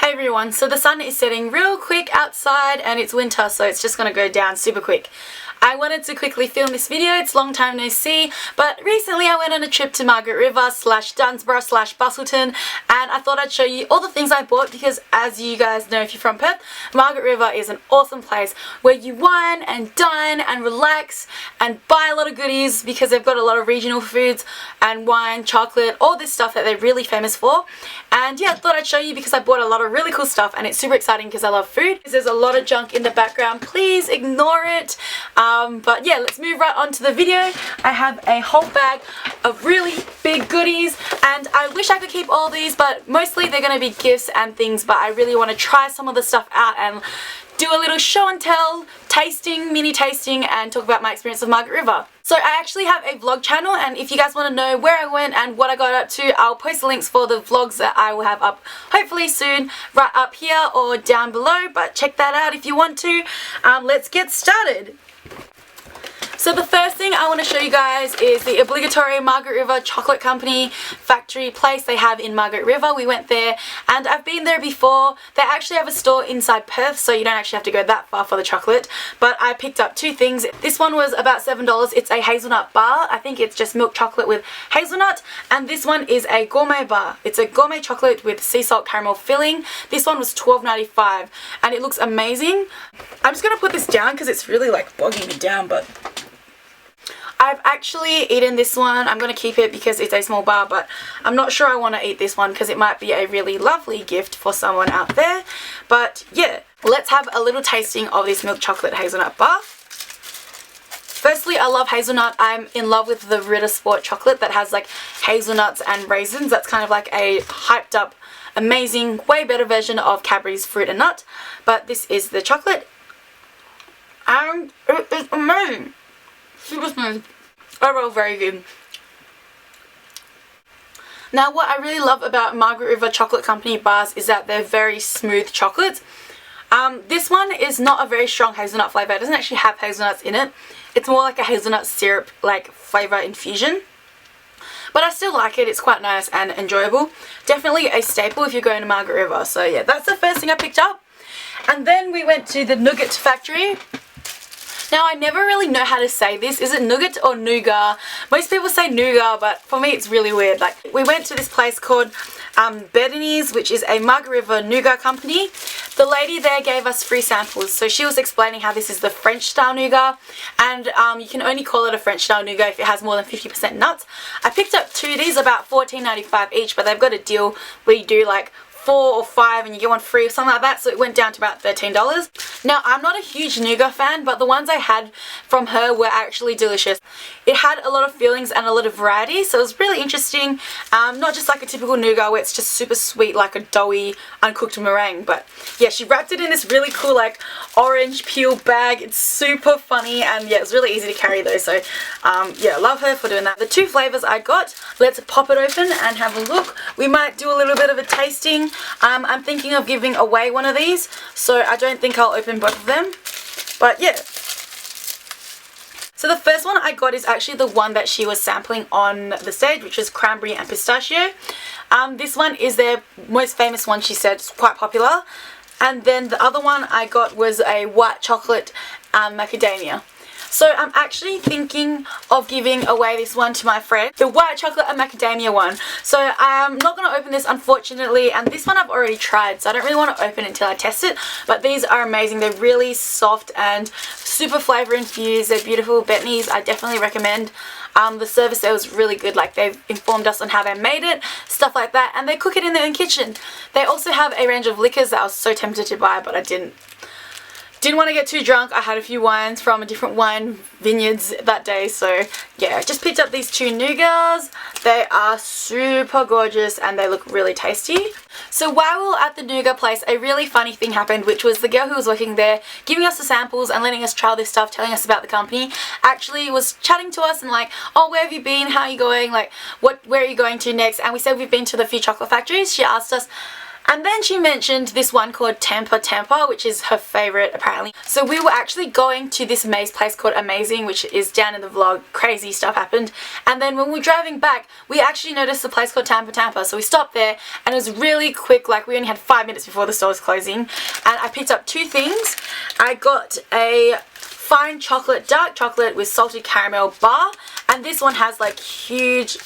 Hey everyone, so the sun is setting real quick outside and it's winter, so it's just gonna go down super quick. I wanted to quickly film this video, it's long time no see, but recently I went on a trip to Margaret River / Dunsborough / Bustleton, and I thought I'd show you all the things I bought because, as you guys know if you're from Perth, Margaret River is an awesome place where you wine and dine and relax and buy a lot of goodies because they've got a lot of regional foods and wine, chocolate, all this stuff that they're really famous for. And yeah, I thought I'd show you because I bought a lot of really cool stuff and it's super exciting because I love food. There's a lot of junk in the background, please ignore it. But yeah, let's move right on to the video. I have a whole bag of really big goodies and I wish I could keep all these, but mostly they're going to be gifts and things, but I really want to try some of the stuff out and do a little show and tell, tasting, mini tasting, and talk about my experience of Margaret River. So I actually have a vlog channel, and if you guys want to know where I went and what I got up to, I'll post the links for the vlogs that I will have up hopefully soon right up here or down below, but check that out if you want to. Let's get started. So the first thing I want to show you guys is the obligatory Margaret River Chocolate Company factory place they have in Margaret River. We went there and I've been there before. They actually have a store inside Perth, so you don't actually have to go that far for the chocolate. But I picked up two things. This one was about $7. It's a hazelnut bar. I think it's just milk chocolate with hazelnut. And this one is a gourmet bar. It's a gourmet chocolate with sea salt caramel filling. This one was $12.95 and it looks amazing. I'm just going to put this down because it's really like bogging me down, but I've actually eaten this one. I'm going to keep it because it's a small bar, but I'm not sure I want to eat this one because it might be a really lovely gift for someone out there. But yeah, let's have a little tasting of this milk chocolate hazelnut bar. Firstly, I love hazelnut. I'm in love with the Ritter Sport chocolate that has like hazelnuts and raisins. That's kind of like a hyped up, amazing, way better version of Cadbury's Fruit and Nut. But this is the chocolate and it is amazing. Super smooth. Overall very good. Now what I really love about Margaret River Chocolate Company bars is that they're very smooth chocolates. This one is not a very strong hazelnut flavour. It doesn't actually have hazelnuts in it. It's more like a hazelnut syrup like flavour infusion. But I still like it. It's quite nice and enjoyable. Definitely a staple if you're going to Margaret River. So yeah, that's the first thing I picked up. And then we went to the Nougat factory. Now I never really know how to say this. Is it Nougat or Nuga? Most people say Nuga, but for me it's really weird. Like, we went to this place called Bedeni's, which is a Margaret River Nougat company. The lady there gave us free samples, so she was explaining how this is the French style nougat, and you can only call it a French style nougat if it has more than 50% nuts. I picked up two. These are about $14.95 each, but they've got a deal where you do like 4 or 5 and you get one free or something like that, so it went down to about $13. Now I'm not a huge nougat fan, but the ones I had from her were actually delicious. It had a lot of fillings and a lot of variety, so it was really interesting. Not just like a typical nougat where it's just super sweet like a doughy uncooked meringue, but yeah, she wrapped it in this really cool like orange peel bag. It's super funny and yeah, it's really easy to carry though, so yeah, love her for doing that. The two flavours I got, let's pop it open and have a look. We might do a little bit of a tasting. I'm thinking of giving away one of these, so I don't think I'll open both of them, but yeah. So the first one I got is actually the one that she was sampling on the stage, which is cranberry and pistachio. This one is their most famous one, she said. It's quite popular. And then the other one I got was a white chocolate macadamia. So I'm actually thinking of giving away this one to my friend, the white chocolate and macadamia one. So I'm not going to open this unfortunately, and this one I've already tried, so I don't really want to open it until I test it. But these are amazing. They're really soft and super flavour infused. They're beautiful. Betney's, I definitely recommend. The service there was really good. Like, they've informed us on how they made it, stuff like that, and they cook it in their own kitchen. They also have a range of liquors that I was so tempted to buy, but I didn't want to get too drunk. I had a few wines from different wine vineyards that day, so yeah, I just picked up these two nougats. They are super gorgeous and they look really tasty. So while we were at the nougat place, a really funny thing happened, which was the girl who was working there giving us the samples and letting us try this stuff, telling us about the company, actually was chatting to us and like, oh, where have you been, how are you going, like where are you going to next? And we said we've been to the few chocolate factories. She asked us And then she mentioned this one called Tampa, which is her favourite apparently. So we were actually going to this maze place called Amazing, which is down in the vlog. Crazy stuff happened. And then when we were driving back, we actually noticed a place called Tampa. So we stopped there and it was really quick, like we only had 5 minutes before the store was closing. And I picked up two things. I got a fine chocolate, dark chocolate with salted caramel bar. And this one has like huge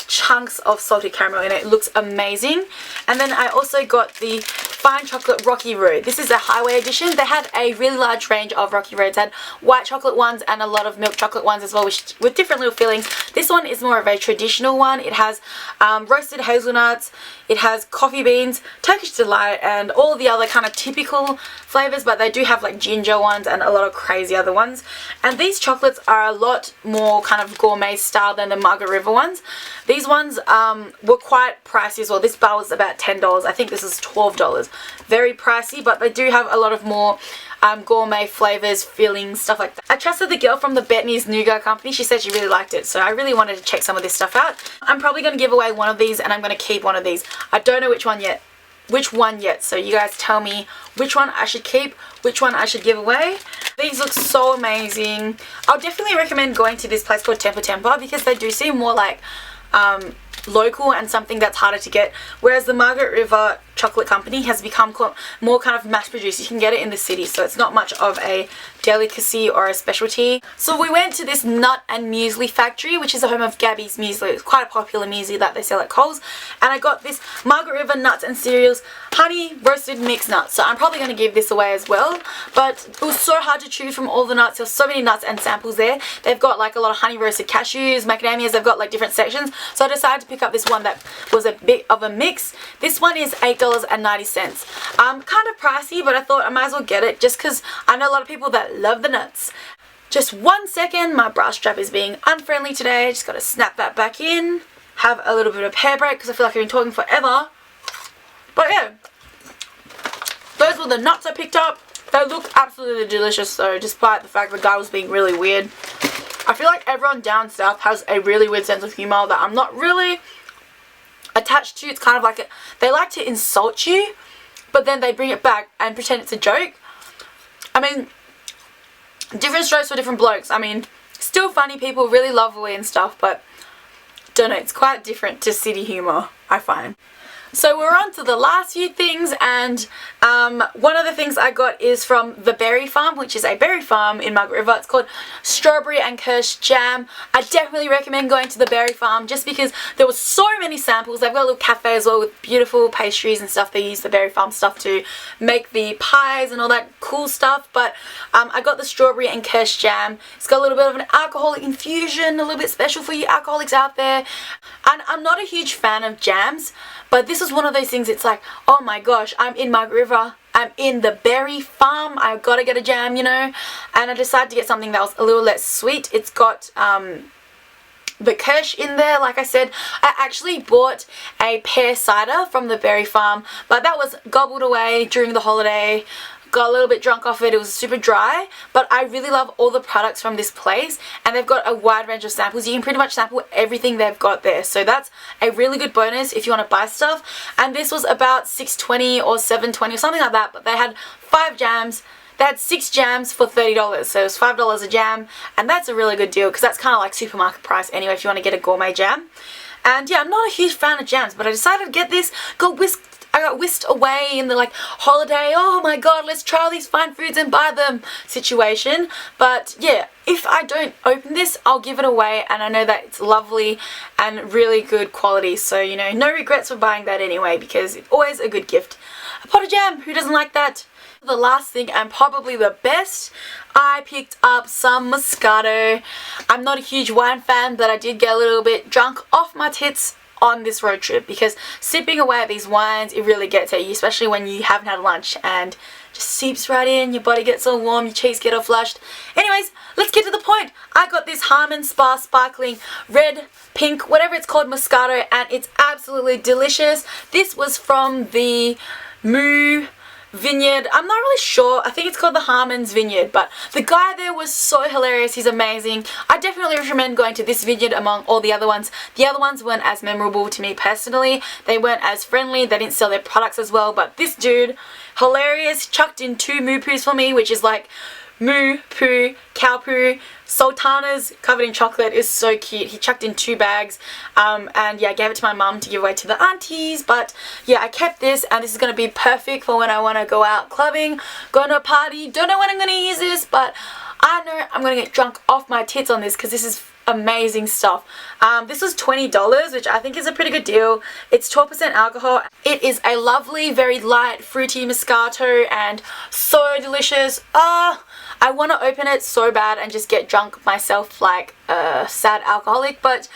chunks of salted caramel in it. It looks amazing. And then I also got the fine chocolate Rocky Road. This is a highway edition. They had a really large range of Rocky Roads. They had white chocolate ones and a lot of milk chocolate ones as well, which with different little fillings. This one is more of a traditional one. It has roasted hazelnuts, it has coffee beans, Turkish delight, and all the other kind of typical flavors, but they do have like ginger ones and a lot of crazy other ones. And these chocolates are a lot more kind of gourmet style than the Margaret River ones. These ones were quite pricey as well. This bar was about $10. I think this is $12. Very pricey, but they do have a lot of more gourmet flavors, fillings, stuff like that. I trusted the girl from the Bethany's Nuga company. She said she really liked it, so I really wanted to check some of this stuff out. I'm probably going to give away one of these and I'm going to keep one of these. I don't know which one yet, so you guys tell me which one I should keep, which one I should give away. These look so amazing. I'll definitely recommend going to this place called Tampa because they do seem more like local and something that's harder to get, whereas the Margaret River chocolate company has become more kind of mass produced. You can get it in the city, so it's not much of a delicacy or a specialty. So we went to this nut and muesli factory, which is the home of Gabby's muesli. It's quite a popular muesli that they sell at Coles, and I got this Margaret River nuts and cereals honey roasted mixed nuts. So I'm probably going to give this away as well, but it was so hard to choose from all the nuts. There's so many nuts and samples there. They've got like a lot of honey roasted cashews, macadamias. They've got like different sections, so I decided to pick up this one that was a bit of a mix. This one is $8.90. Kind of pricey, but I thought I might as well get it just because I know a lot of people that love the nuts. Just 1 second, my bra strap is being unfriendly today. Just got to snap that back in. Have a little bit of hair break because I feel like I've been talking forever. But yeah, those were the nuts I picked up. They look absolutely delicious though, despite the fact the guy was being really weird. I feel like everyone down south has a really weird sense of humor that I'm not really attached to. It's kind of like they like to insult you, but then they bring it back and pretend it's a joke. I mean, different strokes for different blokes. I mean, still funny people, really lovely and stuff, but don't know, it's quite different to city humor, I find. So we're on to the last few things, and one of the things I got is from the Berry Farm, which is a berry farm in Margaret River. It's called Strawberry and Kirsch Jam. I definitely recommend going to the Berry Farm just because there was so many samples. They've got a little cafe as well with beautiful pastries and stuff. They use the Berry Farm stuff to make the pies and all that cool stuff, but I got the Strawberry and Kirsch Jam. It's got a little bit of an alcoholic infusion, a little bit special for you alcoholics out there. And I'm not a huge fan of jams, but this is one of those things, it's like, oh my gosh, I'm in Margaret River, I'm in the Berry Farm, I've got to get a jam, you know. And I decided to get something that was a little less sweet. It's got the Kirsch in there. Like I said, I actually bought a pear cider from the Berry Farm, but that was gobbled away during the holiday. Got a little bit drunk off it. It was super dry, but I really love all the products from this place, and they've got a wide range of samples. You can pretty much sample everything they've got there, so that's a really good bonus if you want to buy stuff. And this was about $6.20 or $7.20 or something like that, but they had 5 jams. They had 6 jams for $30, so it was $5 a jam, and that's a really good deal because that's kind of like supermarket price anyway if you want to get a gourmet jam. And yeah, I'm not a huge fan of jams, but I decided to get this. I got whisked away in the like holiday, oh my god, let's try all these fine foods and buy them situation. But yeah, if I don't open this, I'll give it away, and I know that it's lovely and really good quality, so you know, no regrets for buying that anyway because it's always a good gift. A pot of jam, who doesn't like that? The last thing, and probably the best, I picked up some Moscato. I'm not a huge wine fan, but I did get a little bit drunk off my tits on this road trip because sipping away at these wines, it really gets at you, especially when you haven't had lunch, and just seeps right in, your body gets all warm, your cheeks get all flushed. Anyways, let's get to the point. I got this Harmon Spa sparkling red, pink, whatever it's called, Moscato, and it's absolutely delicious. This was from the vineyard. I'm not really sure. I think it's called the Harmon's Vineyard, but the guy there was so hilarious. He's amazing. I definitely recommend going to this vineyard among all the other ones. The other ones weren't as memorable to me personally. They weren't as friendly. They didn't sell their products as well, but this dude, hilarious, chucked in 2 moo poos for me, which is like moo poo, cow poo, sultanas covered in chocolate. Is so cute. He chucked in 2 bags, and yeah, I gave it to my mum to give away to the aunties. But yeah, I kept this, and this is going to be perfect for when I want to go out clubbing, going to a party. Don't know when I'm going to use this, but I know I'm going to get drunk off my tits on this because this is amazing stuff. This was $20, which I think is a pretty good deal. It's 12% alcohol. It is a lovely, very light, fruity Moscato, and so delicious. I want to open it so bad and just get drunk myself like a sad alcoholic, but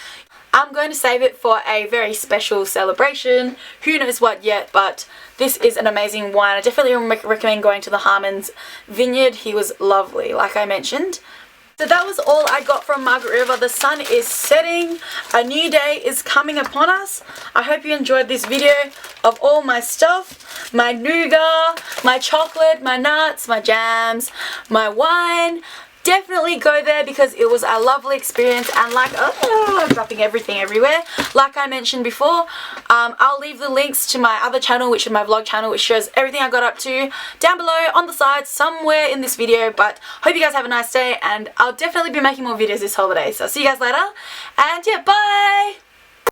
I'm going to save it for a very special celebration. Who knows what yet, but this is an amazing wine. I definitely recommend going to the Harmon's Vineyard. He was lovely, like I mentioned. So that was all I got from Margaret River. The sun is setting. A new day is coming upon us. I hope you enjoyed this video of all my stuff. My nougat, my chocolate, my nuts, my jams, my wine. Definitely go there because it was a lovely experience, and like, oh, dropping everything everywhere. Like I mentioned before, I'll leave the links to my other channel, which is my vlog channel, which shows everything I got up to, down below on the side somewhere in this video. But hope you guys have a nice day, and I'll definitely be making more videos this holiday. So I'll see you guys later, and yeah, bye!